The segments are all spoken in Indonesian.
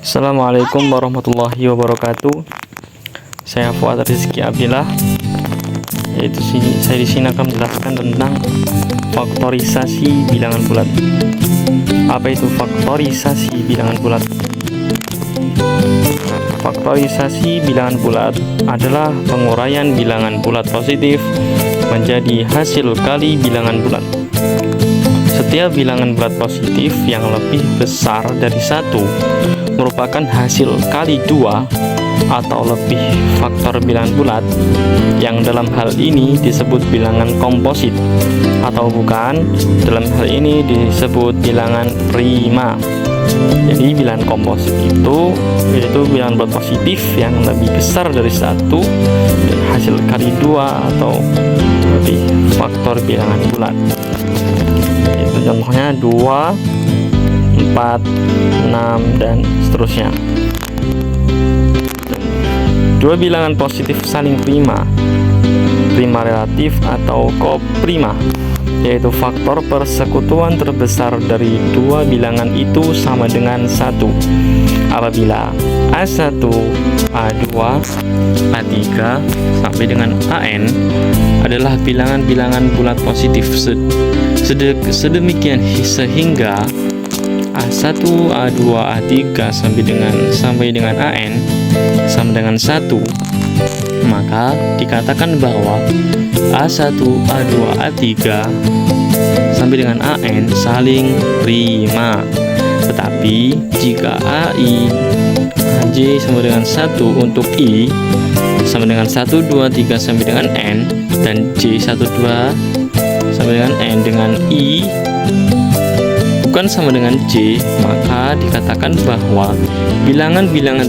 Assalamualaikum warahmatullahi wabarakatuh. Saya Fuad Rizky Abdillah. Saya di sini akan menjelaskan tentang faktorisasi bilangan bulat. Apa itu faktorisasi bilangan bulat? Faktorisasi bilangan bulat adalah penguraian bilangan bulat positif menjadi hasil kali bilangan bulat. Setiap bilangan bulat positif yang lebih besar dari 1 merupakan hasil kali 2 atau lebih faktor bilangan bulat, yang dalam hal ini disebut bilangan komposit, atau bukan, dalam hal ini disebut bilangan prima. Jadi bilangan komposit itu yaitu bilangan bulat positif yang lebih besar dari 1 dan hasil kali 2 atau lebih faktor bilangan bulat. Itu contohnya 2, 4, 6, dan seterusnya. Dua bilangan positif saling prima relatif atau koprima, yaitu faktor persekutuan terbesar dari dua bilangan itu sama dengan 1 apabila A1, A2, A3 sampai dengan AN adalah bilangan-bilangan bulat positif sedemikian sehingga A1, A2, A3 sampai dengan AN sama dengan 1, maka dikatakan bahwa A1, A2, A3 sampai dengan AN saling prima. Tetapi jika AI AJ sama dengan 1 untuk I sama dengan 1, 2, 3 sampai dengan N, dan J1, 2 sampai dengan N dengan I bukan sama dengan J, maka dikatakan bahwa bilangan-bilangan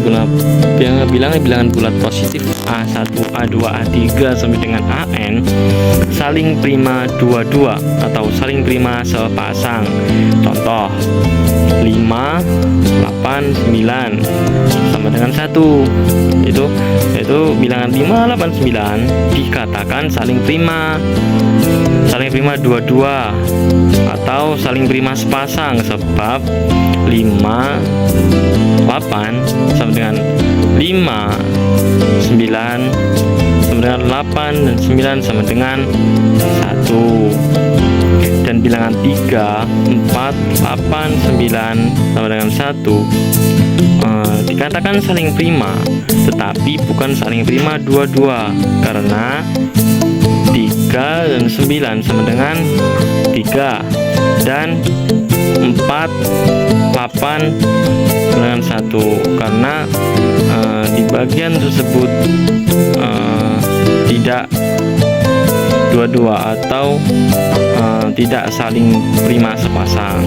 bulat positif A1, A2, A3 sampai dengan AN saling prima dua-dua atau saling prima sepasang. Contoh 5, 8, 9 sama dengan 1. Yaitu bilangan 5, 8, 9 dikatakan saling prima dua-dua atau saling prima sepasang, sebab 5, 8 sama dengan 5, 9 sama dengan 8, dan 9 sama dengan 1. Dan bilangan 3, 4, 8, 9 sama dengan 1 dikatakan saling prima, tetapi bukan saling prima dua-dua, karena 3 dan 9 sama dengan 3, dan 4, 8 dengan 1, karena di bagian tersebut tidak dua-dua atau tidak saling prima sepasang.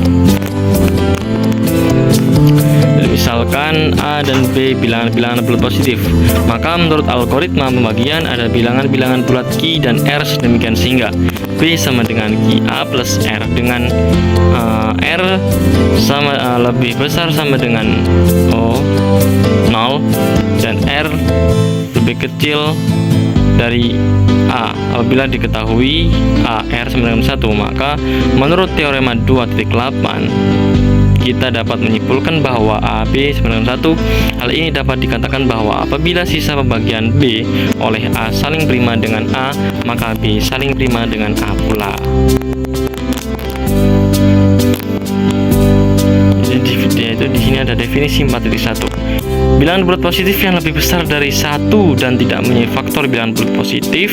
Misalkan A dan B bilangan-bilangan bulat positif, maka menurut algoritma pembagian ada bilangan-bilangan bulat Q dan R sedemikian sehingga B sama dengan Q A plus R dengan R sama lebih besar sama dengan 0 dan R lebih kecil dari A. Apabila diketahui A, R sama dengan 1, maka menurut teorema 2.8 kita dapat menyimpulkan bahwa A, B sama dengan 1. Hal ini dapat dikatakan bahwa apabila sisa pembagian B oleh A saling prima dengan A, maka B saling prima dengan A pula. Yaitu di sini ada definisi 4.1. Bilangan bulat positif yang lebih besar dari 1 dan tidak mempunyai faktor bilangan bulat positif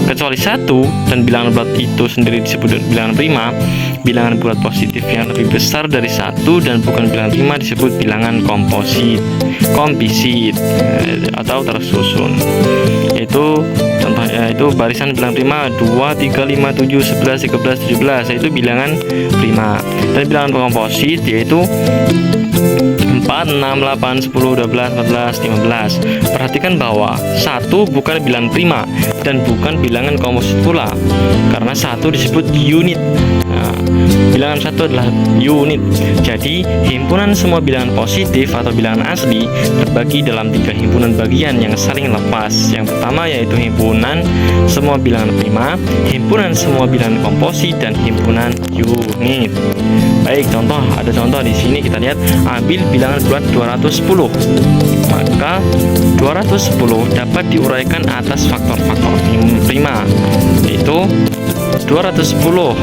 kecuali 1 dan bilangan bulat itu sendiri disebut bilangan prima. Bilangan bulat positif yang lebih besar dari 1 dan bukan bilangan prima disebut bilangan komposit atau tersusun. Itu contohnya itu barisan bilangan prima 2, 3, 5, 7, 11, 13, 17, yaitu bilangan prima. Dan bilangan komposit yaitu 4, 6, 8, 10, 12, 14, 15. Perhatikan bahwa 1 bukan bilangan prima dan bukan bilangan komposit pula, karena 1 disebut unit. Nah, bilangan satu adalah unit. Jadi, himpunan semua bilangan positif atau bilangan asli terbagi dalam 3 himpunan bagian yang saling lepas. Yang pertama yaitu himpunan semua bilangan prima, himpunan semua bilangan komposit, dan himpunan unit. Baik, ada contoh di sini. Kita lihat, ambil bilangan bulat 210. Maka 210 dapat diuraikan atas faktor-faktor prima, yaitu 210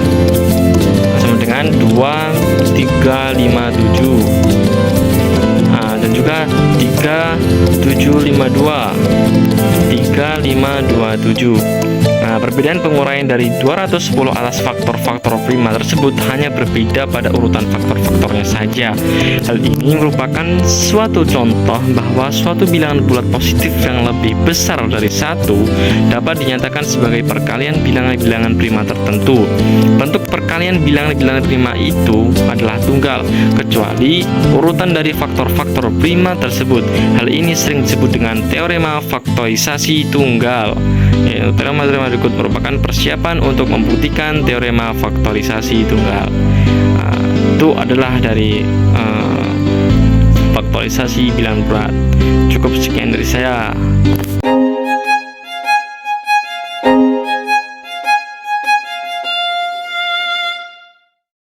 sama dengan 2357, dan juga 3752, 3527. Nah, perbedaan penguraian dari 210 atas faktor-faktor prima tersebut hanya berbeda pada urutan faktor-faktornya saja. Hal ini merupakan suatu contoh bahwa suatu bilangan bulat positif yang lebih besar dari 1 dapat dinyatakan sebagai perkalian bilangan-bilangan prima tertentu. Bentuk perkalian bilangan-bilangan prima itu adalah tunggal, kecuali urutan dari faktor-faktor prima tersebut. Hal ini sering disebut dengan teorema faktorisasi tunggal. Teorema berikut merupakan persiapan untuk membuktikan teorema faktorisasi tunggal. Itu adalah dari faktorisasi bilangan bulat. Cukup sekian dari saya.